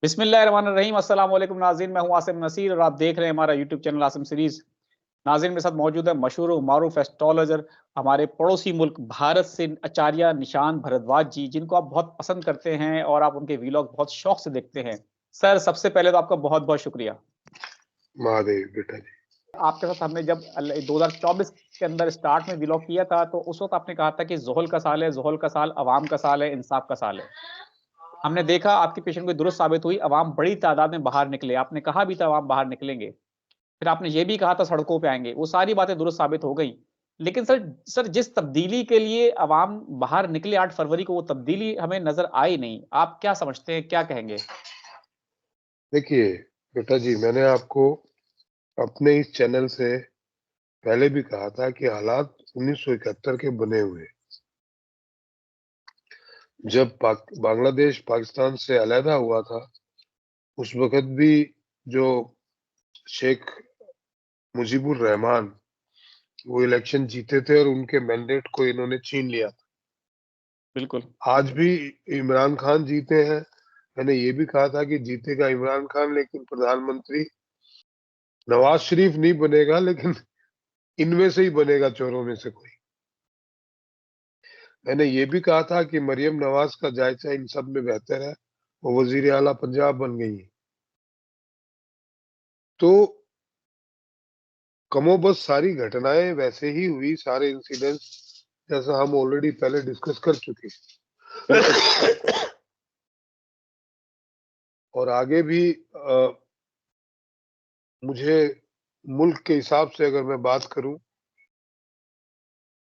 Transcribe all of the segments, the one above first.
बिस्मिल्लाहिर्रहमानिर्रहीम। अस्सलाम वालेकुम नाज़रीन, मैं हूं आसिम नसीर और आप देख रहे हैं हमारा यूट्यूब चैनल आसिम सीरीज। नाज़रीन, मेरे साथ मौजूद है मशहूर और मारूफ एस्ट्रोलॉजर हमारे पड़ोसी मुल्क भारत से आचार्य निशान भारद्वाज जी, जिनको आप बहुत पसंद करते हैं और आप उनके वीलॉग बहुत शौक से देखते हैं। सर, सबसे पहले तो आपका बहुत बहुत शुक्रिया। महादेव बेटा जी। आपके साथ हमने जब 2024 के अंदर स्टार्ट में वीलॉग किया था, तो उस वक्त आपने कहा था कि ज़ुहल का साल है, ज़ुहल का साल अवाम का साल है, इंसाफ का साल है। हमने देखा आपकी पेशेंट को दुरुस्त साबित हुई, अवाम बड़ी तादाद में बाहर निकले। आपने कहा भी था अवाम बाहर निकलेंगे। फिर आपने ये भी कहा था सड़कों पे आएँगे। वो सारी बातें दुरुस्त साबित हो गई। लेकिन सर जिस तब्दीली के लिए अवाम बाहर निकले 8 फरवरी को, वो तब्दीली हमें नज़र आई नहीं। आप क्या समझते हैं, क्या कहेंगे? देखिए बेटा जी, मैंने आपको अपने इस चैनल से पहले भी कहा था कि हालात 1971 के बने हुए हैं। जब बांग्लादेश पाकिस्तान से अलहदा हुआ था, उस वक़्त भी जो शेख मुजीबुर रहमान वो इलेक्शन जीते थे और उनके मैंडेट को इन्होंने छीन लिया था। बिल्कुल। आज भी इमरान खान जीते हैं। मैंने ये भी कहा था कि जीतेगा इमरान खान, लेकिन प्रधानमंत्री नवाज शरीफ नहीं बनेगा, लेकिन इनमें से ही बनेगा, चोरों में से कोई। मैंने ये भी कहा था कि मरियम नवाज का जायजा इन सब में बेहतर है, वो वजीर आला पंजाब बन गई है। तो कमोबस सारी घटनाएं वैसे ही हुई, सारे इंसिडेंट्स जैसा हम ऑलरेडी पहले डिस्कस कर चुके बिल्कुल। हैं। और आगे भी मुझे मुल्क के हिसाब से अगर मैं बात करूं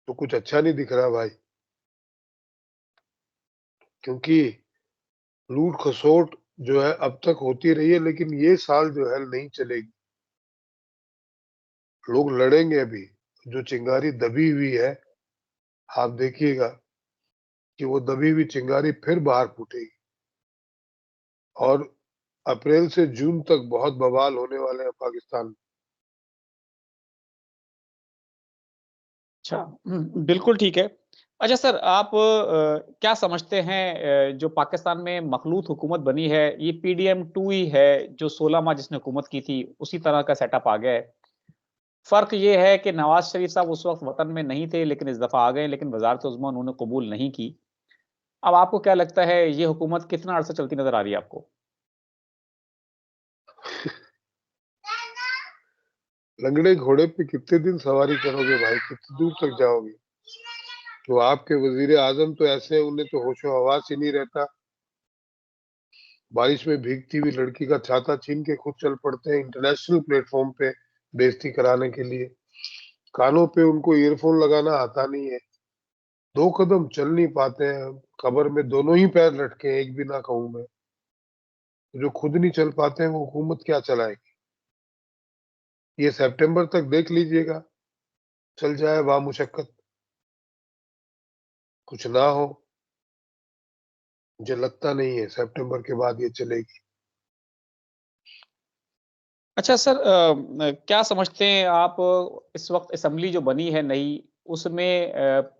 तो कुछ अच्छा नहीं दिख रहा भाई, क्योंकि लूट खसोट जो है अब तक होती रही है, लेकिन ये साल जो है नहीं चलेगी। लोग लड़ेंगे अभी। जो चिंगारी दबी हुई है, आप देखिएगा कि वो दबी हुई चिंगारी फिर बाहर फूटेगी। और अप्रैल से जून तक बहुत बवाल होने वाले हैं पाकिस्तान में। अच्छा, बिल्कुल ठीक है। अच्छा सर, आप क्या समझते हैं जो पाकिस्तान में मखलूत हुकूमत बनी है, ये पीडीएम 2 ही है, जो 16 माह जिसने हुकूमत की थी, उसी तरह का सेटअप आ गया है। फ़र्क ये है कि नवाज़ शरीफ साहब उस वक़्त वतन में नहीं थे, लेकिन इस दफ़ा आ गए, लेकिन वज़ारत-उज़्मा उन्होंने कबूल नहीं की। अब आपको क्या लगता है, ये हुकूमत कितना अरसा चलती नज़र आ रही है आपको? लंगड़े घोड़े पे कितने दिन सवारी करोगे भाई, कितनी दूर तक जाओगे? तो आपके वजीर आजम तो ऐसे हैं, उन्हें तो होशो हवास ही नहीं रहता। बारिश में भीगती हुई लड़की का छाता छीन के खुद चल पड़ते हैं इंटरनेशनल प्लेटफॉर्म पे बेइज्जती कराने के लिए। कानों पे उनको ईयरफोन लगाना आता नहीं है। 2 कदम चल नहीं पाते हैं। कब्र में दोनों ही पैर लटके हैं, एक भी ना कहूं मैं। जो खुद नहीं चल पाते हैं वो हुकूमत क्या चलाएगी? ये सितंबर तक देख लीजिएगा, चल जाए वाह मुशक्कत, कुछ ना हो। मुझे लगता नहीं है सितंबर के बाद ये चलेगी। अच्छा सर, क्या समझते हैं आप, इस वक़्त असेंबली जो बनी है नई, उसमें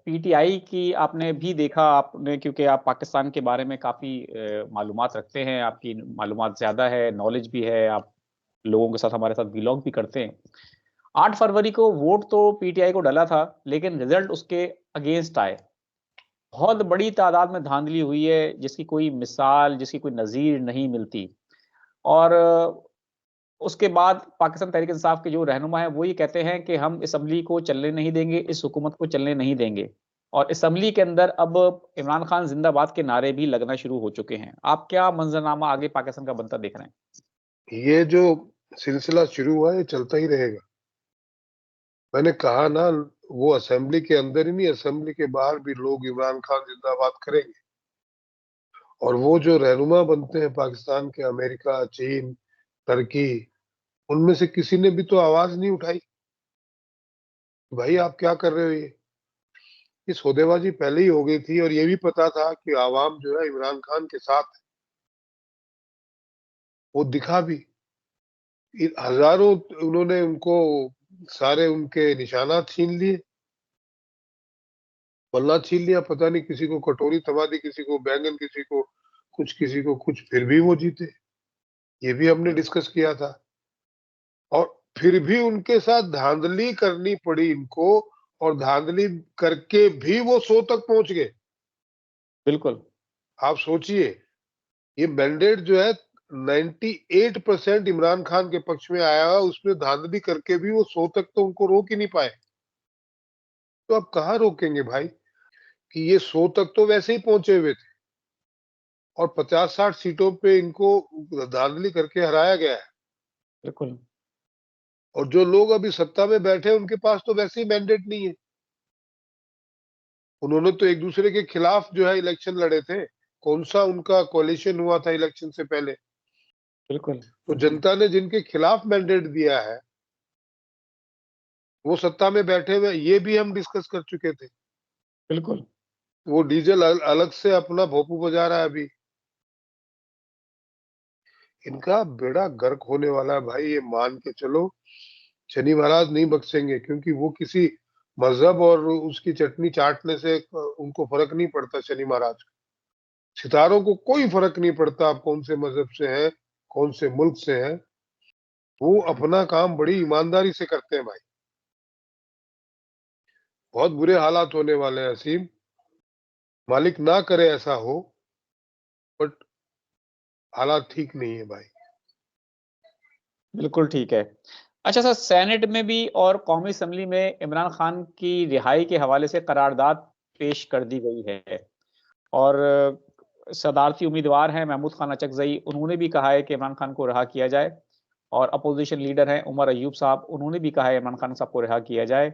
पीटीआई की आपने भी देखा आपने, क्योंकि आप पाकिस्तान के बारे में काफ़ी मालूमात रखते हैं, आपकी मालूमात ज़्यादा है, नॉलेज भी है, आप लोगों के साथ हमारे साथ व्लॉग भी करते हैं। 8 फरवरी को वोट तो पीटीआई को डला था, लेकिन रिज़ल्ट उसके अगेंस्ट आए। बहुत बड़ी तादाद में धांधली हुई है, जिसकी कोई मिसाल, जिसकी कोई नज़ीर नहीं मिलती। और उसके बाद पाकिस्तान तहरीक-ए-इंसाफ के जो रहनुमा हैं, वो ये कहते हैं कि हम असेंबली को चलने नहीं देंगे, इस हुकूमत को चलने नहीं देंगे। और असेंबली के अंदर अब इमरान खान ज़िंदाबाद के नारे भी लगना शुरू हो चुके हैं। आप क्या मंज़रनामा आगे पाकिस्तान का बनता देख रहे हैं? ये जो सिलसिला शुरू हुआ है, ये चलता ही रहेगा। मैंने कहा ना, वो असेंबली के अंदर ही नहीं, असेंबली के बाहर भी लोग इमरान खान जिंदाबाद करेंगे। और वो जो रहनुमा बनते हैं पाकिस्तान के, अमेरिका, चीन, तुर्की, उनमें से किसी ने भी तो आवाज नहीं उठाई। भाई आप क्या कर रहे हो? ये सौदेबाजी पहले ही हो गई थी, और ये भी पता था कि आवाम जो है इमरान खान के साथ है। वो दिखा भी। हजारों उन्होंने उनको सारे उनके निशानात छीन लिए, बल्ला छीन लिया। पता नहीं किसी को कटोरी थमा दी, किसी को बैंगन, किसी को कुछ, किसी को कुछ, फिर भी वो जीते। ये भी हमने डिस्कस किया था। और फिर भी उनके साथ धांधली करनी पड़ी इनको, और धांधली करके भी वो 100 तक पहुंच गए। बिल्कुल। आप सोचिए, ये मैंडेट जो है 98% इमरान खान के पक्ष में आया हुआ, उसमें धांधली करके भी वो 100 तक तो उनको रोक ही नहीं पाए। तो अब कहाँ रोकेंगे भाई, कि ये 100 तक तो वैसे ही पहुंचे हुए थे, और 50-60 सीटों पे इनको धांधली करके हराया गया है। बिल्कुल। और जो लोग अभी सत्ता में बैठे हैं, उनके पास तो वैसे ही मैंडेट नहीं है। उन्होंने तो एक दूसरे के खिलाफ जो है इलेक्शन लड़े थे। कौन सा उनका कोalition हुआ था इलेक्शन से पहले? बिल्कुल। तो जनता ने जिनके खिलाफ मैंडेट दिया है, वो सत्ता में बैठे हुए, ये भी हम डिस्कस कर चुके थे। बिल्कुल। वो डीजल अलग से अपना भोपू बजा रहा है अभी। इनका बेड़ा गर्क होने वाला है भाई, ये मान के चलो। शनि महाराज नहीं बख्शेंगे, क्योंकि वो किसी मजहब और उसकी चटनी चाटने से उनको फर्क नहीं पड़ता। शनि महाराज, सितारों को कोई फर्क नहीं पड़ता आप कौन से मजहब से हैं, कौन से मुल्क से हैं। वो अपना काम बड़ी ईमानदारी से करते हैं भाई। बहुत बुरे हालात होने वाले हैं असीम, मालिक ना करे ऐसा हो, बट हालात ठीक नहीं है भाई। बिल्कुल ठीक है। अच्छा सर, सेनेट में भी और कौमी असम्बली में इमरान खान की रिहाई के हवाले से करारदाद पेश कर दी गई है, और सदारती उम्मीदवार हैं महमूद खान अचकजई, उन्होंने भी कहा है कि इमरान खान को रिहा किया जाए। और अपोजिशन लीडर हैं उमर अयूब साहब, उन्होंने भी कहा है इमरान खान साहब को रिहा किया जाए,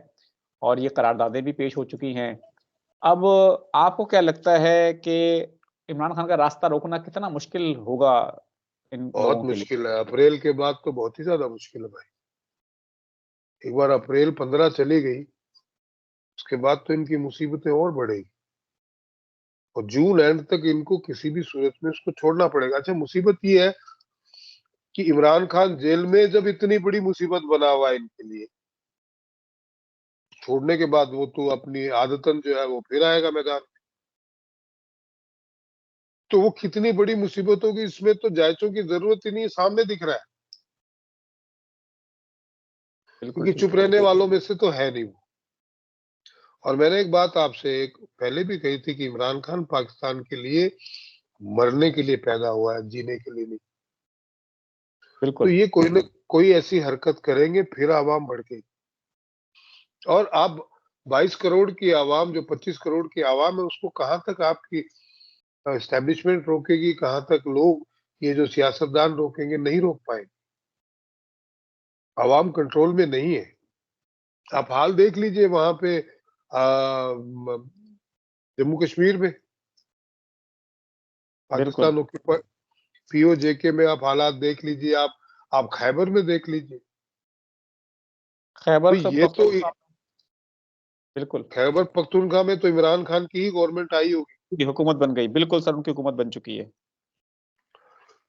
और ये करारदादें भी पेश हो चुकी हैं। अब आपको क्या लगता है कि इमरान खान का रास्ता रोकना कितना मुश्किल होगा इन बहुत लोगों के लिए? मुश्किल है, अप्रैल के बाद तो बहुत ही ज्यादा मुश्किल है भाई। एक बार अप्रैल 15 चली गई, उसके बाद तो इनकी मुसीबतें और बढ़ेगी, और जून एंड तक इनको किसी भी सूरत में उसको छोड़ना पड़ेगा। अच्छा, मुसीबत ये है कि इमरान खान जेल में जब इतनी बड़ी मुसीबत बना हुआ है इनके लिए, छोड़ने के बाद वो तो अपनी आदतन जो है वो फिर आएगा मैदान। तो वो कितनी बड़ी मुसीबत होगी, इसमें तो जायचों की जरूरत ही नहीं, सामने दिख रहा है। बिल्कुल क्योंकि ठीक चुप है। रहने वालों में से तो है नहीं वो। और मैंने एक बात आपसे एक पहले भी कही थी कि इमरान खान पाकिस्तान के लिए मरने के लिए पैदा हुआ है, जीने के लिए नहीं। तो बिल्कुल। ये कोई न कोई ऐसी हरकत करेंगे, फिर आवाम भड़केगी। और आप 22 करोड़ की आवाम, जो 25 करोड़ की आवाम है, उसको कहां तक आपकी एस्टेब्लिशमेंट रोकेगी, कहां तक लोग, ये जो सियासतदान रोकेंगे? नहीं रोक पाएंगे। आवाम कंट्रोल में नहीं है। आप हाल देख लीजिए वहां पे जम्मू कश्मीर में, बिल्कुल। पाकिस्तान ऑक्यूपाई पीओजेके में आप हालात देख लीजिए, आप खैबर में देख लीजिए। तो खैबर का ये तो पख्तूनख्वा। बिल्कुल। खैबर पख्तूनख्वा में तो इमरान खान की ही गवर्नमेंट आई होगी। की हुकूमत बन गई, बिल्कुल सर, उनकी हुकूमत बन चुकी है।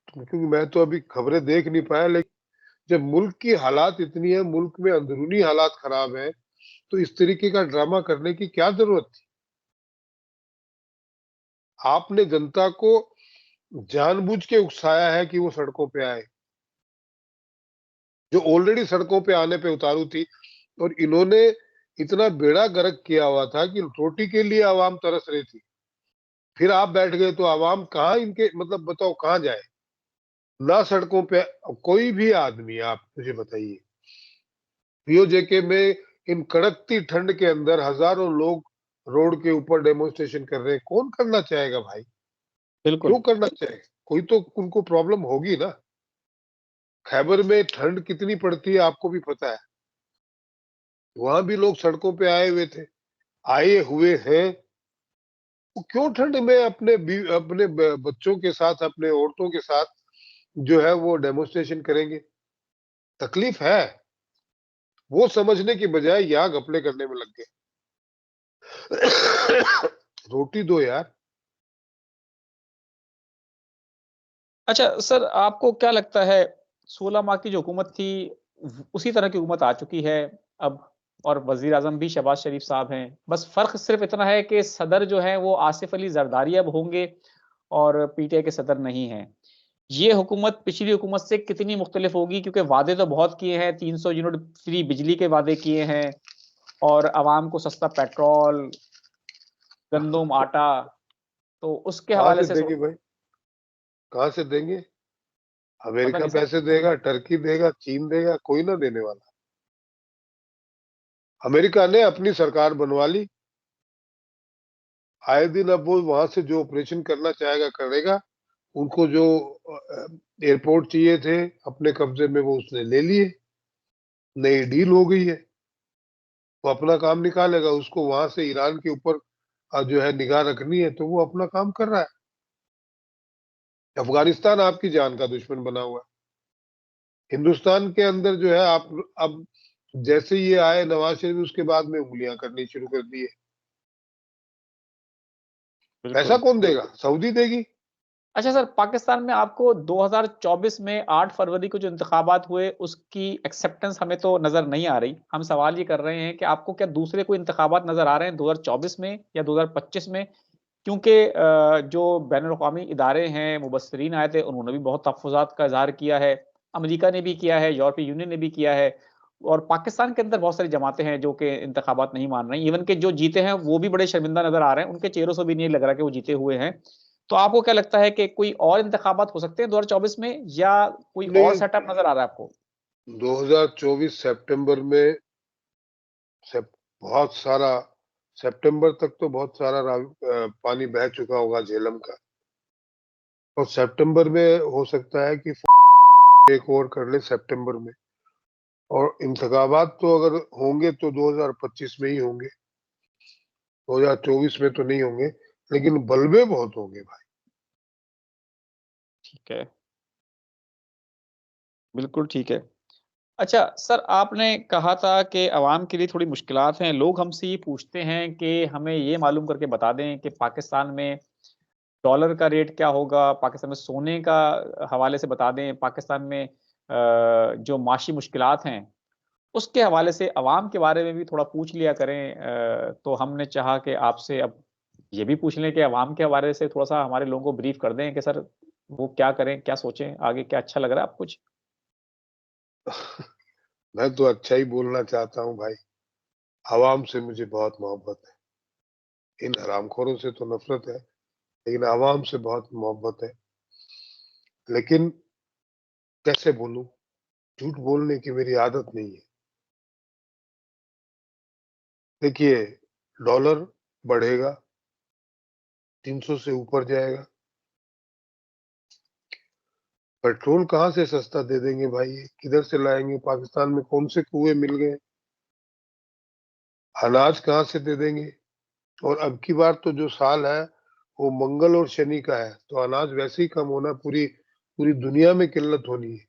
क्योंकि मैं तो अभी खबरें देख नहीं पाया, लेकिन जब मुल्क की हालात इतनी है, मुल्क में अंदरूनी हालात खराब है, तो इस तरीके का ड्रामा करने की क्या जरूरत थी? आपने जनता को जानबूझ के उकसाया है कि वो सड़कों पे आए, जो ऑलरेडी सड़कों पे आने पे उतारू थी। और इन्होंने इतना बेड़ा गर्क किया हुआ था कि रोटी के लिए आवाम तरस रही थी। फिर आप बैठ गए तो आवाम कहाँ, इनके मतलब बताओ कहाँ जाए? ना सड़कों पे कोई भी आदमी, आप मुझे बताइए, पीओजेके में इन कड़कती ठंड के अंदर हजारों लोग रोड के ऊपर डेमोन्स्ट्रेशन कर रहे हैं, कौन करना चाहेगा भाई? क्यों बिल्कुल। करना चाहेगा? कोई तो उनको प्रॉब्लम होगी ना। खैबर में ठंड कितनी पड़ती है आपको भी पता है, वहां भी लोग सड़कों पे आए हुए थे, आए हुए हैं। वो क्यों ठंड में अपने बच्चों के साथ, अपने औरतों के साथ जो है वो डेमोन्स्ट्रेशन करेंगे? तकलीफ है, वो समझने की बजाय यहाँ घपले करने में लग गए। रोटी दो यार। अच्छा सर, आपको क्या लगता है 16 माह की जो हुकूमत थी, उसी तरह की हुकूमत आ चुकी है अब, और वजीर आजम भी शहबाज शरीफ साहब हैं। बस फर्क सिर्फ इतना है कि सदर जो है वो आसिफ अली जरदारी अब होंगे, और पीटीआई के सदर नहीं हैं। ये हुकूमत पिछली हुकूमत से कितनी मुख्तलिफ होगी? क्योंकि वादे तो बहुत किए हैं, 300 यूनिट फ्री बिजली के वादे किए हैं और आवाम को सस्ता पेट्रोल, गंदुम, आटा, तो उसके कहाँ हवाले से से देंगे भाई? कहाँ से देंगे? पता अमेरिका नहीं सर। पैसे देगा, टर्की देगा, चीन देगा, कोई ना देने वाला। अमेरिका ने अपनी सरकार बनवा ली, आए दिन अब वो वहां से जो ऑपरेशन करना चाहेगा करेगा। उनको जो एयरपोर्ट चाहिए थे अपने कब्जे में, वो उसने ले लिए, नई डील हो गई है। वो अपना काम निकालेगा, उसको वहां से ईरान के ऊपर जो है निगाह रखनी है, तो वो अपना काम कर रहा है। अफगानिस्तान आपकी जान का दुश्मन बना हुआ है। हिंदुस्तान के अंदर जो है आप अब जैसे ये आए नवाज शरीफ, उसके बाद में उंगलियां करनी शुरू कर दी है। पैसा बिल्कुल। कौन देगा? सऊदी देगी। अच्छा सर, पाकिस्तान में आपको 2024 में 8 फरवरी को जो इंतखाबात हुए, उसकी एक्सेप्टेंस हमें तो नज़र नहीं आ रही। हम सवाल ये कर रहे हैं कि आपको क्या दूसरे कोई इंतखाबात नज़र आ रहे हैं 2024 में या 2025 में? क्योंकि जो बैनुल-अक़वामी इदारे हैं, मुबस्सिरीन आए थे, उन्होंने भी बहुत तहफ़्फ़ुज़ात का इज़हार किया है। अमेरिका ने भी किया है, यूरोपीय यूनियन ने भी किया है और पाकिस्तान के अंदर बहुत सारी जमातें हैं जो कि इंतखाबात नहीं मान रही। इवन के जो जीते हैं, वो भी बड़े शर्मिंदा नज़र आ रहे हैं। उनके चेहरों से भी नहीं लग रहा कि वो जीते हुए हैं। तो आपको क्या लगता है कि कोई और इंतखाबात हो सकते हैं 2024 में या कोई और नहीं, सेटअप नज़र आ रहा है आपको? 2024 सितंबर में सेप, बहुत सारा सितंबर तक तो बहुत सारा पानी बह चुका होगा झेलम का। और सितंबर में हो सकता है कि एक और कर ले सितंबर में। और इंतखाबात तो अगर होंगे तो 2025 में ही होंगे, 2024 में तो नहीं होंगे। लेकिन बलबे बहुत होंगे भाई। ठीक है, बिल्कुल ठीक है। अच्छा सर, आपने कहा था कि अवाम के लिए थोड़ी मुश्किलात हैं। लोग हमसे ये पूछते हैं कि हमें ये मालूम करके बता दें कि पाकिस्तान में डॉलर का रेट क्या होगा? पाकिस्तान में सोने का हवाले से बता दें। पाकिस्तान में जो माशी मुश्किलात हैं, उसके हवाले से अवाम के बारे में भी थोड़ा पूछ लिया करें। तो हमने चाहा कि आपसे अब ये भी पूछ लें कि अवाम के हवाले से थोड़ा-सा हमारे लोगों को ब्रीफ़ कर दें कि सर वो क्या करें, क्या सोचें, आगे क्या अच्छा लग रहा है आपको कुछ? मैं तो अच्छा ही बोलना चाहता हूँ भाई। आवाम से मुझे बहुत मोहब्बत है। इन हरामखोरों से तो नफरत है, लेकिन आवाम से बहुत मोहब्बत है। लेकिन कैसे बोलूं? झूठ बोलने की मेरी आदत नहीं है। देखिए, डॉलर बढ़ेगा, 300 से ऊपर जाएगा। पेट्रोल कहाँ से सस्ता दे देंगे भाई? ये किधर से लाएंगे? पाकिस्तान में कौन से कुएं मिल गए? अनाज कहाँ से दे देंगे? और अब की बार तो जो साल है वो मंगल और शनि का है, तो अनाज वैसे ही कम होना, पूरी पूरी दुनिया में किल्लत होनी है।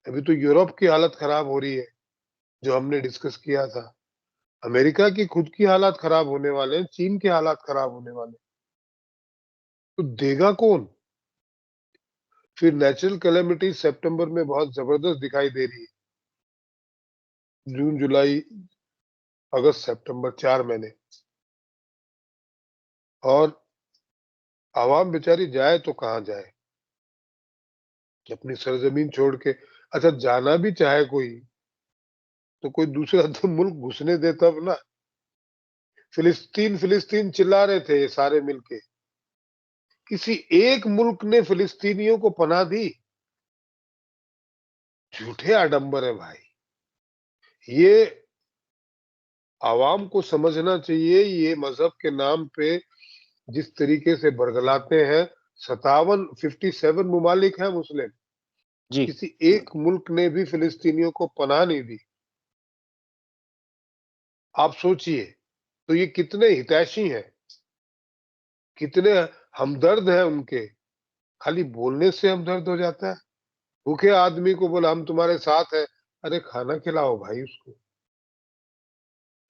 अभी तो यूरोप की हालत खराब हो रही है, जो हमने डिस्कस किया था। अमेरिका की खुद की हालात खराब होने वाले हैं, चीन के हालात खराब होने वाले हैं। तो देगा कौन? फिर नेचुरल कैलेमिटी सितंबर में बहुत जबरदस्त दिखाई दे रही है। जून, जुलाई, अगस्त, सितंबर, 4 महीने। और आवाम बेचारी जाए तो कहाँ जाए? कि अपनी सरजमीन छोड़ के, अच्छा जाना भी चाहे कोई, तो कोई दूसरा तो मुल्क घुसने दे तब ना। फिलिस्तीन फिलिस्तीन चिल्ला रहे थे ये सारे मिलके। किसी एक मुल्क ने फिलिस्तीनियों को पनाह दी? झूठे आडंबर है भाई। ये आवाम को समझना चाहिए, ये मजहब के नाम पे जिस तरीके से बरगलाते हैं। 57 मुमालिक हैं मुस्लिम, जी। किसी एक मुल्क ने भी फिलिस्तीनियों को पनाह नहीं दी। आप सोचिए, तो ये कितने हितैषी हैं, कितने हमदर्द हैं उनके। खाली बोलने से हमदर्द हो जाता है? भूखे आदमी को बोला हम तुम्हारे साथ हैं, अरे खाना खिलाओ भाई उसको।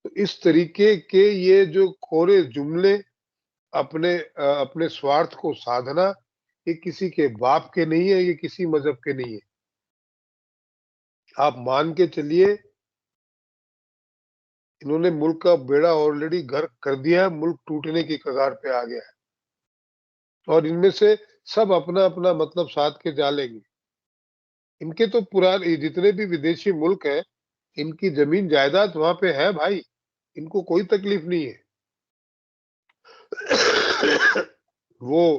तो इस तरीके के ये जो कोरे जुमले, अपने स्वार्थ को साधना, ये किसी के बाप के नहीं है, ये किसी मजहब के नहीं है। आप मान के चलिए, इन्होंने मुल्क का बेड़ा ऑलरेडी गर्क कर दिया है, मुल्क टूटने की कगार पे आ गया है। और इनमें से सब अपना अपना मतलब साध के जा लेंगे। इनके तो पुराने जितने भी विदेशी मुल्क है, इनकी जमीन जायदाद वहां पे है भाई, इनको कोई तकलीफ नहीं है। वो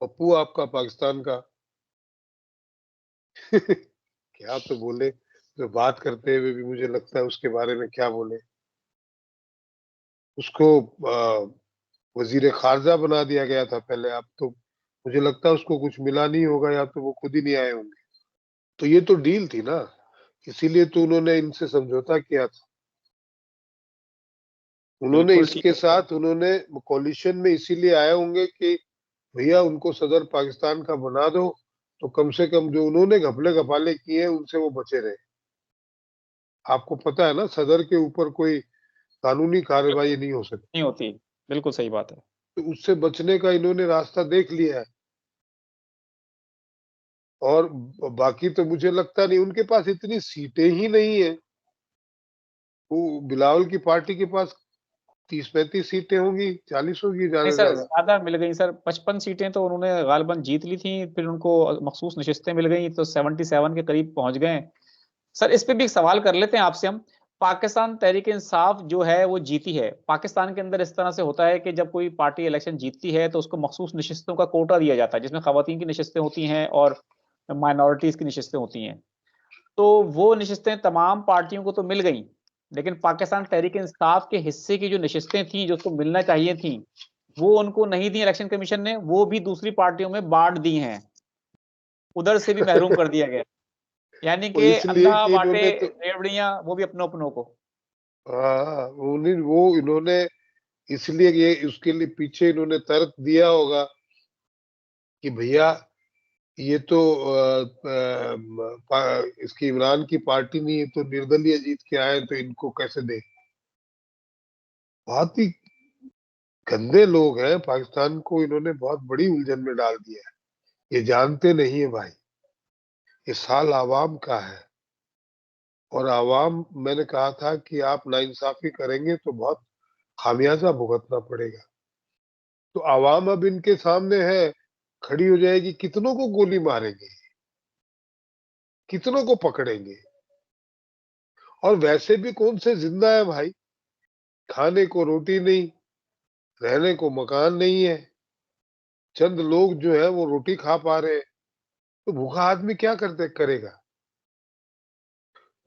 पप्पू आपका पाकिस्तान का क्या तो बोले, जो बात करते हुए भी मुझे लगता है उसके बारे में क्या बोले। उसको वजीर खारजा बना दिया गया था पहले, अब तो मुझे लगता है उसको कुछ मिला नहीं होगा, या तो वो खुद ही नहीं आए होंगे। तो ये तो डील थी ना, इसीलिए तो उन्होंने इनसे समझौता किया था। उन्होंने बिल्कुल ठीक इसके है। साथ उन्होंने कोलिशन में इसीलिए आए होंगे कि भैया उनको सदर पाकिस्तान का बना दो, तो कम से कम जो उन्होंने घपले घपाले किए हैं उनसे वो बचे रहे। आपको पता है ना, सदर के ऊपर कोई कानूनी कार्रवाई नहीं हो सकती, नहीं होती। बिल्कुल सही बात है। तो उससे बचने का इन्होंने रास्ता देख लिया है। और बाकी तो मुझे लगता नहीं उनके पास इतनी सीटें ही नहीं है। वो बिलावल की पार्टी के पास 30-35 सीटें होंगी, 40 होगी नहीं ज्यादा से सर, ज्यादा। ज्यादा मिल गई सर, 55 सीटें तो उन्होंने गालिबन जीत ली थी, फिर उनको मखसूस नशिस्तें मिल गई तो 77 के करीब पहुंच गए। सर इस पे भी एक सवाल कर लेते हैं आपसे हम। पाकिस्तान तहरीक इंसाफ जो है वो जीती है, पाकिस्तान के अंदर इस तरह से होता है कि जब कोई पार्टी इलेक्शन जीतती है तो उसको मखसूस नशिस्तों का कोटा दिया जाता है, जिसमें खवातीन की नशिस्तें होती हैं और माइनॉरिटीज की नशिस्तें होती हैं। तो वो नशिस्तें तमाम पार्टियों को तो मिल गई, लेकिन पाकिस्तान तहरीक इंसाफ के हिस्से की जो नशिस्तें थी जो उसको मिलना चाहिए थी, वो उनको नहीं दी इलेक्शन कमीशन ने, वो भी दूसरी पार्टियों में बांट दी हैं, उधर से भी महरूम कर दिया गया। यानी वो कि इसलिए अंधा कि बांटे इन्होंने तो रेवड़ियां, वो भी अपनों अपनों को। हाँ, वो इन्होंने इसलिए ये उसके लिए पीछे इन्होंने तर्क दिया होगा कि भैया ये तो इसकी इमरान की पार्टी नहीं है, तो निर्दलीय जीत के आए तो इनको कैसे दे। बहुत ही गंदे लोग हैं, पाकिस्तान को इन्होंने बहुत बड़ी उलझन में डाल दिया है। ये जानते नहीं है भाई, ये साल आवाम का है। और आवाम, मैंने कहा था कि आप नाइंसाफी करेंगे तो बहुत खामियाजा भुगतना पड़ेगा। तो आवाम अब इनके सामने है, खड़ी हो जाएगी, कितनों को गोली मारेंगे, कितनों को पकड़ेंगे। और वैसे भी कौन से जिंदा है भाई, खाने को रोटी नहीं, रहने को मकान नहीं है। चंद लोग जो है वो रोटी खा पा रहे हैं, तो भूखा आदमी क्या करते करेगा।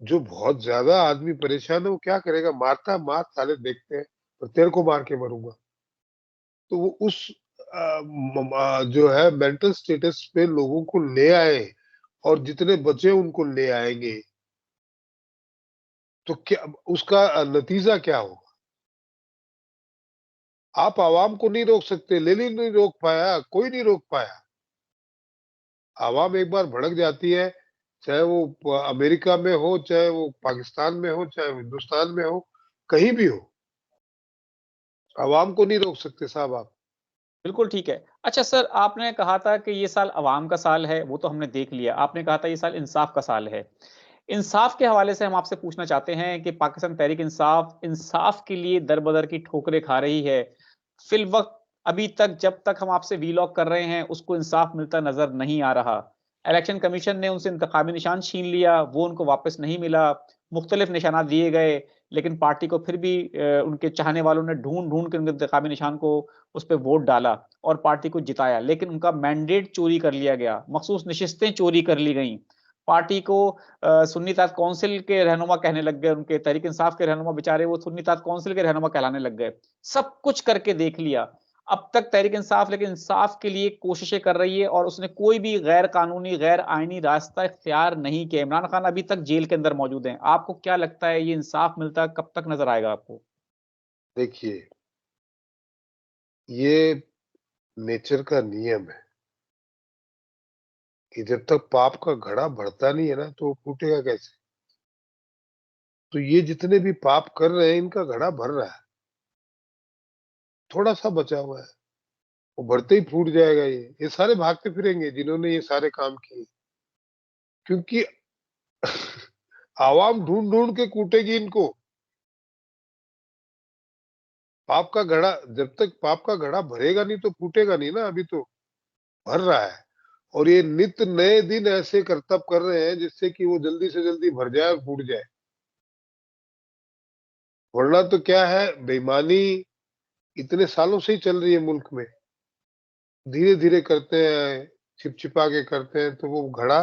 जो बहुत ज्यादा आदमी परेशान है वो क्या करेगा, मारता मार साले देखते हैं, और तेरे को मार के मरूंगा। तो वो उस जो है मेंटल स्टेटस पे लोगों को ले आए, और जितने बचे उनको ले आएंगे, तो क्या उसका नतीजा क्या होगा। आप आवाम को नहीं रोक सकते, लेनिन नहीं रोक पाया, कोई नहीं रोक पाया। आवाम एक बार भड़क जाती है, चाहे वो अमेरिका में हो, चाहे वो पाकिस्तान में हो, चाहे वो हिंदुस्तान में हो, कहीं भी हो, आवाम को नहीं रोक सकते साहब आप। बिल्कुल ठीक है। अच्छा सर, आपने कहा था कि ये साल अवाम का साल है, वो तो हमने देख लिया। आपने कहा था ये साल इंसाफ का साल है। इंसाफ के हवाले से हम आपसे पूछना चाहते हैं कि पाकिस्तान तहरीक इंसाफ इंसाफ के लिए दर-बदर की ठोकरें खा रही है। फिल वक़्त अभी तक, जब तक हम आपसे वीलॉग कर रहे हैं, उसको इंसाफ मिलता नज़र नहीं आ रहा। इलेक्शन कमीशन ने उनसे इंतखाबी निशान छीन लिया, वो उनको वापस नहीं मिला। मुख्तलिफ निशानात दिए गए, लेकिन पार्टी को फिर भी उनके चाहने वालों ने ढूँढ-ढूँढ के उनके इंतखाबी निशान को, उस पे वोट डाला और पार्टी को जिताया, लेकिन उनका मैंडेट चोरी कर लिया गया, मखसूस नशिस्तें चोरी कर ली गईं। पार्टी को सुन्नी ताज काउंसिल के रहनुमा कहने लग गए, उनके तहरीक इंसाफ के रहनुमा बेचारे वो सुन्नी ताज काउंसिल के रहनुमा कहलाने लग गए। सब कुछ करके देख लिया। अब तक तहरीक इंसाफ लेकिन इंसाफ के लिए कोशिशें कर रही है और उसने कोई भी गैर कानूनी, गैर आईनी रास्ता इख्तियार नहीं किया। इमरान खान अभी तक जेल के अंदर मौजूद हैं। आपको क्या लगता है ये इंसाफ मिलता कब तक नज़र आएगा आपको? देखिए, ये नेचर का नियम है कि जब तक पाप का घड़ा भरता नहीं है ना, तो वो फूटेगा कैसे। तो ये जितने भी पाप कर रहे हैं, इनका घड़ा भर रहा है, थोड़ा सा बचा हुआ है, वो भरते ही फूट जाएगा। ये सारे भागते फिरेंगे जिन्होंने ये सारे काम किए, क्योंकि आवाम ढूंढ ढूंढ के कूटेगी इनको। पाप का घड़ा, जब तक पाप का घड़ा भरेगा नहीं तो फूटेगा नहीं ना। अभी तो भर रहा है, और ये नित नए दिन ऐसे करतब कर रहे हैं जिससे कि वो जल्दी से जल्दी भर जाए और फूट जाए। वरना तो क्या है, बेईमानी इतने सालों से ही चल रही है मुल्क में, धीरे धीरे करते हैं, छिपछिपा के करते हैं, तो वो घड़ा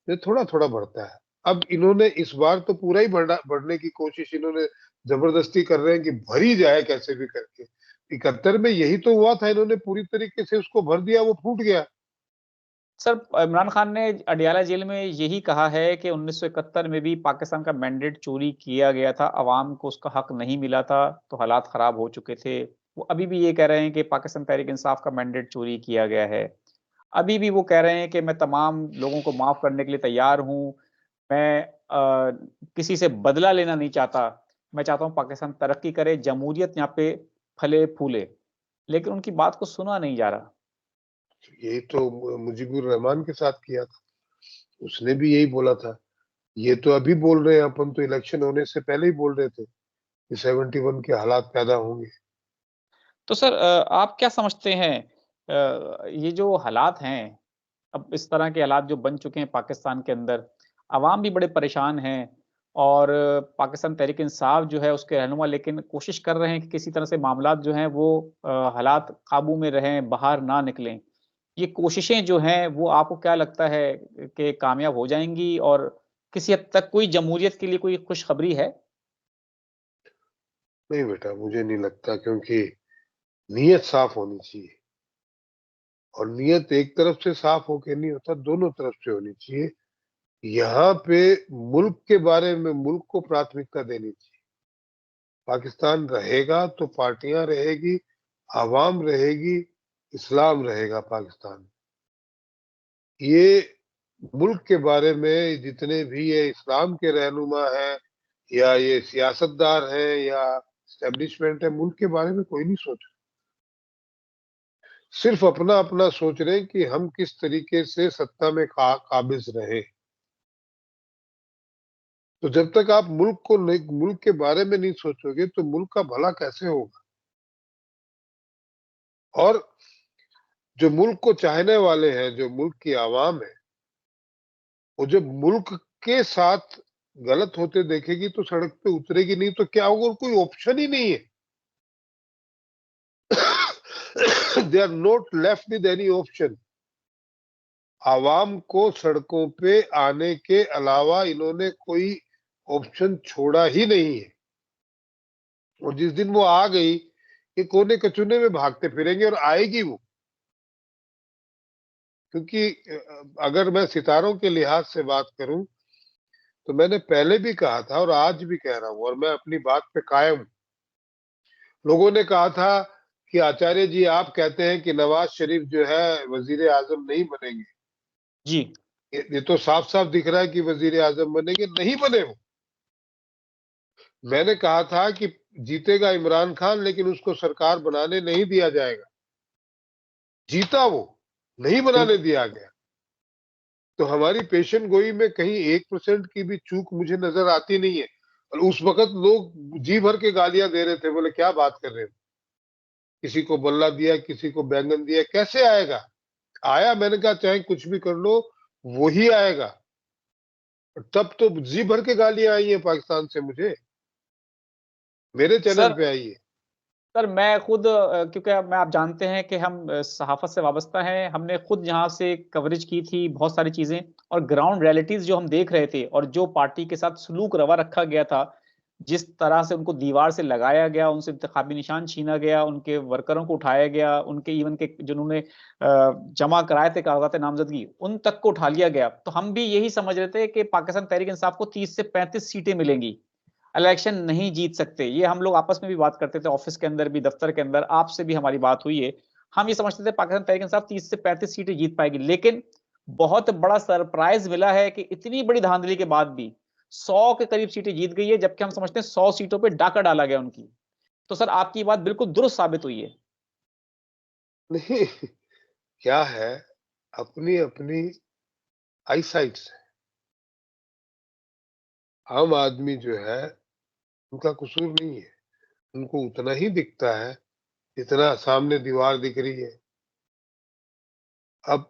ये थोड़ा थोड़ा बढ़ता है। अब इन्होंने इस बार तो पूरा ही बढ़ने की कोशिश इन्होंने जबरदस्ती कर रहे हैं कि भर ही जाए कैसे भी करके। 71 में यही तो हुआ था, इन्होंने पूरी तरीके से उसको भर दिया, वो फूट गया। सर, इमरान खान ने अडियाला जेल में यही कहा है कि 1971 में भी पाकिस्तान का मैंडेट चोरी किया गया था, अवाम को उसका हक नहीं मिला था, तो हालात खराब हो चुके थे। वो अभी भी ये कह रहे हैं कि पाकिस्तान तहरीक इंसाफ का मैंडेट चोरी किया गया है। अभी भी वो कह रहे हैं कि मैं तमाम लोगों को माफ़ करने के लिए तैयार हूँ। मैं किसी से बदला लेना नहीं चाहता। मैं चाहता हूँ पाकिस्तान तरक्की करे, जमहूरियत यहाँ पे फले-फूले। लेकिन उनकी बात को सुना नहीं जा रहा। यही तो मुजीबुर रहमान के साथ किया था, उसने भी यही बोला था। ये तो अभी बोल रहे हैं, अपन तो इलेक्शन होने से पहले ही बोल रहे थे कि 71 के हालात पैदा होंगे। तो सर, आप क्या समझते हैं, ये जो हालात हैं, अब इस तरह के हालात जो बन चुके हैं पाकिस्तान के अंदर, अवाम भी बड़े परेशान हैं और पाकिस्तान तहरीक इंसाफ जो है उसके रहनुमा लेकिन कोशिश कर रहे हैं कि किसी तरह से मामलात जो हैं वो हालात काबू में रहें, बाहर ना निकलें। ये कोशिशें जो हैं वो आपको क्या लगता है कि कामयाब हो जाएँगी और किसी हद तक कोई जमहूरियत के लिए कोई खुशखबरी है? नहीं बेटा, मुझे नहीं लगता, क्योंकि नीयत साफ होनी चाहिए, और नियत एक तरफ से साफ होके नहीं होता, दोनों तरफ से होनी चाहिए। यहाँ पे मुल्क के बारे में मुल्क को प्राथमिकता देनी चाहिए। पाकिस्तान रहेगा तो पार्टियां रहेगी, आवाम रहेगी, इस्लाम रहेगा पाकिस्तान। ये मुल्क के बारे में जितने भी ये इस्लाम के रहनुमा हैं, या ये सियासतदार हैं, या एस्टेब्लिशमेंट है, मुल्क के बारे में कोई नहीं सोच रहा। सिर्फ अपना अपना सोच रहे हैं कि हम किस तरीके से सत्ता में काबिज रहे। तो जब तक आप मुल्क को नहीं, मुल्क के बारे में नहीं सोचोगे, तो मुल्क का भला कैसे होगा। और जो मुल्क को चाहने वाले हैं, जो मुल्क की आवाम है, वो जब मुल्क के साथ गलत होते देखेगी तो सड़क पे उतरेगी नहीं, तो क्या होगा, कोई ऑप्शन ही नहीं है। They are not left with any option. आवाम को सड़कों पे आने के अलावा इन्होंने कोई ऑप्शन छोड़ा ही नहीं है। और जिस दिन वो आ गई, ये कोने कचुने में भागते फिरेंगे, और आएगी वो। क्योंकि अगर मैं सितारों के लिहाज से बात करूं, तो मैंने पहले भी कहा था और आज भी कह रहा हूं, और मैं अपनी बात पे कायम हूं। लोगों ने कहा था कि आचार्य जी, आप कहते हैं कि नवाज शरीफ जो है वजीर आजम नहीं बनेंगे। जी। ये तो साफ साफ दिख रहा है कि वजीर आजम बनेंगे, नहीं बने वो। मैंने कहा था कि जीतेगा इमरान खान, लेकिन उसको सरकार बनाने नहीं दिया जाएगा। जीता वो, नहीं बनाने बिल्कुल। दिया गया। तो हमारी पेशन गोई में कहीं 1% की भी चूक मुझे नजर आती नहीं है। और उस वक्त लोग जी भर के गालियां दे रहे थे, बोले क्या बात कर रहे हो, किसी को बल्ला दिया, किसी को बैंगन दिया, कैसे आएगा। आया, मैंने कहा चाहे कुछ भी कर लो, वही आएगा। तब तो जी भर के गालियां आई है पाकिस्तान से मुझे, मेरे चैनल सर पे आई है। सर, मैं खुद क्योंकि अब मैं आप जानते हैं कि हम सहाफ़त से वाबस्ता हैं, हमने खुद यहाँ से कवरेज की थी बहुत सारी चीज़ें और ग्राउंड रियलिटीज़ जो हम देख रहे थे और जो पार्टी के साथ सलूक रवा रखा गया था, जिस तरह से उनको दीवार से लगाया गया, उनसे इंतखाबी निशान छीना गया, उनके वर्करों को उठाया गया, उनके इवन के जिन्होंने जमा कराए थे कागज़ात नामज़दगी, उन तक को उठा लिया गया। तो हम भी यही समझ रहे थे कि पाकिस्तान तहरीक इंसाफ को 30 से 35 सीटें मिलेंगी। इलेक्शन नहीं जीत सकते। ये हम लोग आपस में भी बात करते थे, ऑफ़िस के अंदर भी, दफ़्तर के अंदर, आपसे भी हमारी बात हुई है। हम ये समझते थे पाकिस्तान तहरीक इंसाफ 30 से 35 सीटें जीत पाएगी। लेकिन बहुत बड़ा सरप्राइज़ मिला है कि इतनी बड़ी धांधली के बाद भी 100 के करीब सीटें जीत गई है, जबकि हम समझते हैं 100 सीटों पे डाका डाला गया उनकी। तो सर, आपकी बात बिल्कुल दुरुस्त साबित हुई है। नहीं, क्या है, अपनी अपनी आई साइट से आम आदमी जो है, उनका कसूर नहीं है। उनको उतना ही दिखता है जितना सामने दीवार दिख रही है। अब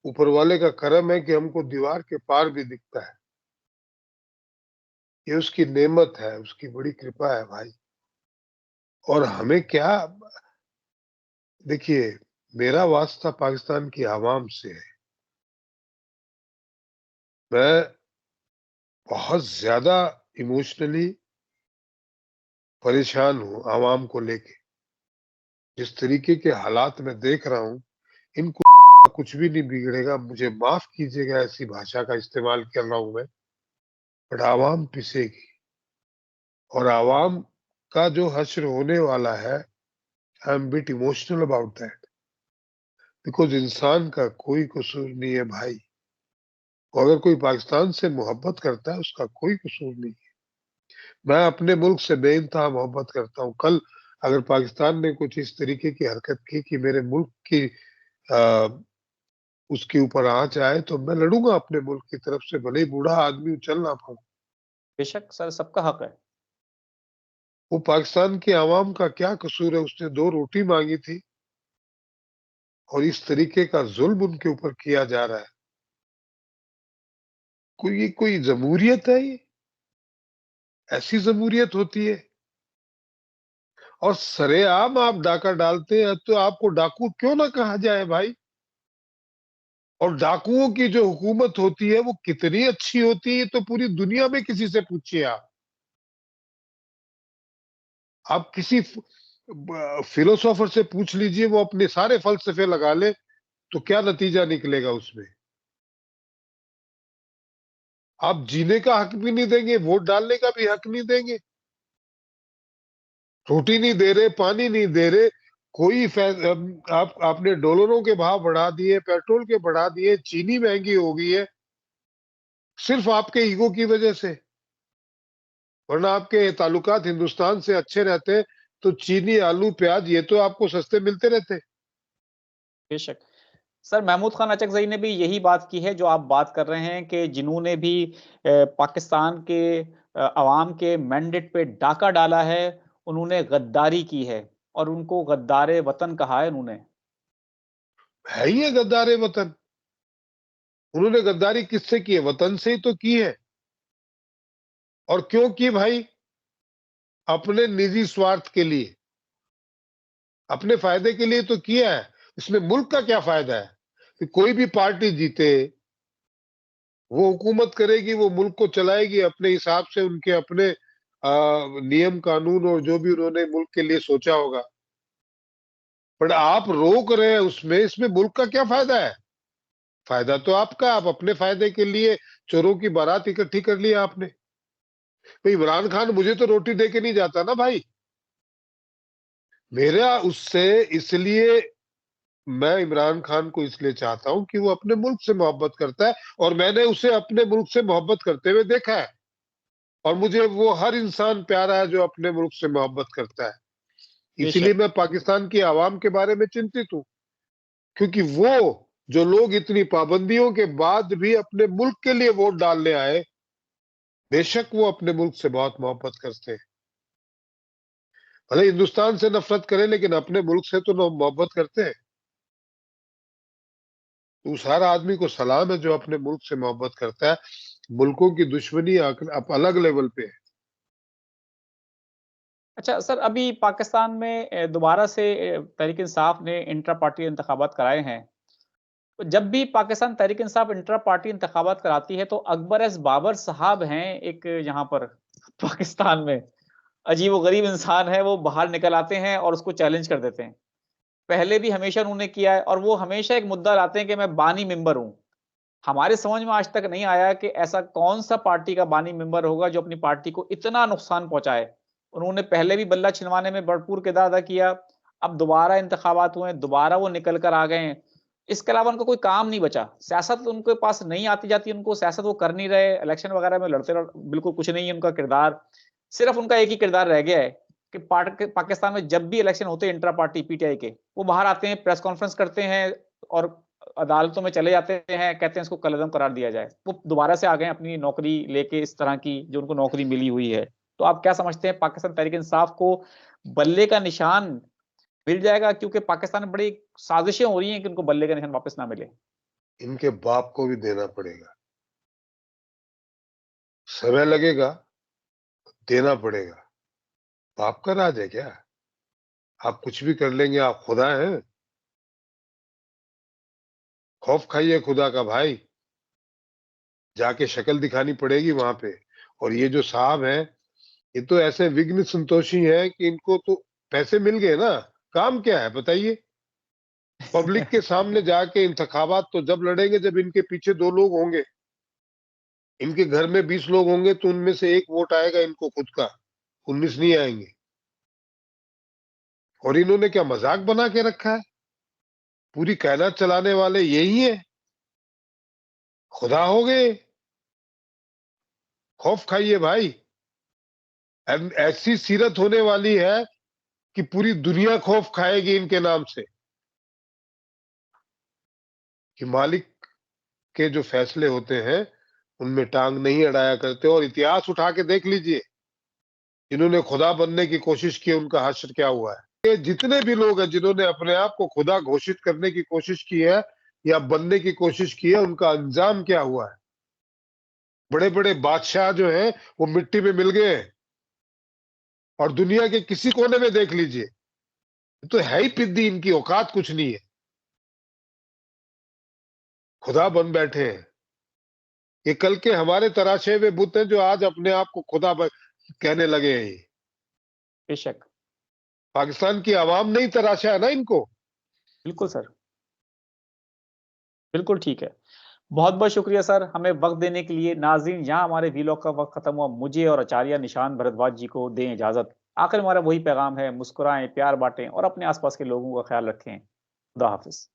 ऊपर वाले का करम है कि हमको दीवार के पार भी दिखता है। ये उसकी नेमत है, उसकी बड़ी कृपा है भाई। और हमें क्या, देखिए, मेरा वास्ता पाकिस्तान की आवाम से है। मैं बहुत ज्यादा इमोशनली परेशान हूँ आवाम को लेके। जिस तरीके के हालात में देख रहा हूँ, इनको कुछ भी नहीं बिगड़ेगा, मुझे माफ कीजिएगा ऐसी भाषा का इस्तेमाल कर रहा हूं मैं, बट आवाम पिसेगी। और आवाम का जो हश्र होने वाला है, I am bit emotional about that, because इंसान का कोई कसूर नहीं है भाई। और अगर कोई पाकिस्तान से मोहब्बत करता है, उसका कोई कसूर नहीं है। मैं अपने मुल्क से बेइंतहा मोहब्बत करता हूँ। कल अगर पाकिस्तान ने कुछ इस तरीके की हरकत की कि मेरे मुल्क की आ, उसके ऊपर आंच आए, तो मैं लड़ूंगा अपने मुल्क की तरफ से, भले ही बूढ़ा आदमी चल ना पाऊं। बेशक सर, सबका हक है। वो पाकिस्तान की आवाम का क्या कसूर है? उसने 2 रोटी मांगी थी और इस तरीके का जुल्म उनके ऊपर किया जा रहा है। कोई जमहूरियत है ये? ऐसी जमहूरियत होती है? और सरेआम आप डाका डालते हैं, तो आपको डाकू क्यों ना कहा जाए भाई? और डाकुओं की जो हुकूमत होती है वो कितनी अच्छी होती है, तो पूरी दुनिया में किसी से पूछिए। आप किसी फिलोसोफर से पूछ लीजिए, वो अपने सारे फलसफे लगा ले, तो क्या नतीजा निकलेगा उसमें? आप जीने का हक भी नहीं देंगे, वोट डालने का भी हक नहीं देंगे, रोटी नहीं दे रहे, पानी नहीं दे रहे। आपने डॉलरों के भाव बढ़ा दिए, पेट्रोल के बढ़ा दिए, चीनी महंगी हो गई है, सिर्फ आपके ईगो की वजह से। वरना आपके ताल्लुकात हिंदुस्तान से अच्छे रहते, तो चीनी, आलू, प्याज ये तो आपको सस्ते मिलते रहते। बेशक। सर, महमूद खान अचकज़ई ने भी यही बात की है जो आप बात कर रहे हैं कि जिन्होंने भी पाकिस्तान के अवाम के मैंडेट पे डाका डाला है, उन्होंने गद्दारी की है और उनको गद्दारे वतन कहा है उन्होंने। है ही है गद्दार वतन। उन्होंने गद्दारी किससे की है? वतन से ही तो की है। और क्यों की भाई? अपने निजी स्वार्थ के लिए, अपने फायदे के लिए तो किया है। इसमें मुल्क का क्या फायदा है? कि कोई भी पार्टी जीते, वो हुकूमत करेगी, वो मुल्क को चलाएगी अपने हिसाब से, उनके अपने नियम कानून और जो भी उन्होंने मुल्क के लिए सोचा होगा। पर आप रोक रहे हैं उसमें, इसमें मुल्क का क्या फायदा है? फायदा तो आपका, आप अपने फायदे के लिए चोरों की बारात इकट्ठी कर लिया आपने। तो इमरान खान मुझे तो रोटी दे के नहीं जाता ना भाई। मेरा उससे, इसलिए मैं इमरान खान को इसलिए चाहता हूं कि वो अपने मुल्क से मोहब्बत करता है, और मैंने उसे अपने मुल्क से मोहब्बत करते हुए देखा है। और मुझे वो हर इंसान प्यारा है जो अपने मुल्क से मोहब्बत करता है। इसीलिए बेशक। मैं पाकिस्तान की आवाम के बारे में चिंतित हूं, क्योंकि वो जो लोग इतनी पाबंदियों के बाद भी अपने मुल्क के लिए वोट डालने आए, बेशक वो अपने मुल्क से बहुत मोहब्बत करते हैं। भले हिंदुस्तान से नफरत करें, लेकिन अपने मुल्क से तो मोहब्बत करते हैं। तो उस हर आदमी को सलाम है जो अपने मुल्क से मोहब्बत करता है। मुल्कों की दुश्मनी अब अलग लेवल पे है। अच्छा सर, अभी पाकिस्तान में दोबारा से तहरीक-ए-इंसाफ ने इंट्रा पार्टी इंतखाबात कराए हैं। तो जब भी पाकिस्तान तहरीक-ए-इंसाफ इंट्रा पार्टी इंतखाबात कराती है, तो अकबर एस बाबर साहब हैं एक यहाँ पर पाकिस्तान में। अजीब-ओ-गरीब इंसान है, वो बाहर निकल आते हैं और उसको चैलेंज कर देते हैं। पहले भी हमेशा उन्होंने किया है और वो हमेशा एक मुद्दा लाते हैं कि मैं बानी मेंबर हूँ। हमारे समझ में आज तक नहीं आया कि ऐसा कौन-सा पार्टी का बानी मेंबर होगा जो अपनी पार्टी को इतना नुकसान पहुँचाए। उन्होंने पहले भी बल्ला छिनवाने में भरपूर किरदार अदा किया, अब दोबारा इंतखाबात हुए हैं, दोबारा वो निकल कर आ गए हैं। इसके अलावा उनका कोई काम नहीं बचा। सियासत उनके पास नहीं आती-जाती, उनको सियासत वो कर नहीं रहे, इलेक्शन वगैरह में लड़ते बिल्कुल कुछ नहीं है उनका किरदार। सिर्फ़ उनका एक ही किरदार रह गया है कि पाकिस्तान में जब भी इलेक्शन होते हैं इंट्रा पार्टी पीटीआई के, वो बाहर आते हैं, प्रेस कॉन्फ्रेंस करते हैं और अदालतों में चले जाते हैं, कहते हैं इसको कलअदम करार दिया जाए। वो दोबारा से आ गए हैं अपनी नौकरी लेके, इस तरह की जो उनको नौकरी मिली हुई है। तो आप क्या समझते हैं पाकिस्तान तहरीक-ए-इंसाफ को बल्ले का निशान मिल जाएगा, क्योंकि पाकिस्तान में बड़ी साजिशें हो रही हैं कि उनको बल्ले का निशान वापस ना मिले। इनके बाप को भी देना पड़ेगा, समय लगेगा, देना पड़ेगा। बाप का राज है क्या? आप कुछ भी कर लेंगे, आप खुदा हैं? खौफ खाइए खुदा का भाई, जाके शक्ल दिखानी पड़ेगी वहां पे। और ये जो साहब हैं, ये तो ऐसे विघ्न संतोषी हैं कि इनको तो पैसे मिल गए ना, काम क्या है बताइए? पब्लिक के सामने जाके इंतखाबात तो जब लड़ेंगे जब इनके पीछे 2 लोग होंगे। इनके घर में 20 लोग होंगे तो उनमें से 1 वोट आएगा इनको खुद का, 19 नहीं आएंगे। और इन्होंने क्या मजाक बना के रखा है? पूरी कायनात चलाने वाले यही है, खुदा हो गए। खौफ खाइए भाई, ऐसी सीरत होने वाली है कि पूरी दुनिया खौफ खाएगी इनके नाम से, कि मालिक के जो फैसले होते हैं उनमें टांग नहीं अड़ाया करते। और इतिहास उठा के देख लीजिए, जिन्होंने खुदा बनने की कोशिश की उनका हश्र क्या हुआ है। ये जितने भी लोग हैं जिन्होंने अपने आप को खुदा घोषित करने की कोशिश की है या बनने की कोशिश की है, उनका अंजाम क्या हुआ है। बड़े बड़े बादशाह जो हैं वो मिट्टी में मिल गए हैं। और दुनिया के किसी कोने में देख लीजिए, तो है ही पिद्दी, इनकी औकात कुछ नहीं है, खुदा बन बैठे हैं। ये कल के हमारे तराशे हुए बुत हैं जो आज अपने आप को खुदा कहने लगे हैं। ये बेशक। पाकिस्तान की आवाम ने ही तराशा है ना इनको। बिल्कुल सर, बिल्कुल ठीक है। बहुत-बहुत शुक्रिया सर, हमें वक़्त देने के लिए। नाज़रीन, यहाँ हमारे व्लॉग का वक़्त खत्म हुआ। मुझे और आचार्य निशांत भारद्वाज जी को दें इजाज़त। आखिर हमारा वही पैगाम है, मुस्कुराएँ, प्यार बाँटें और अपने आस-पास के लोगों का ख़्याल रखें। खुदा हाफ़िज़।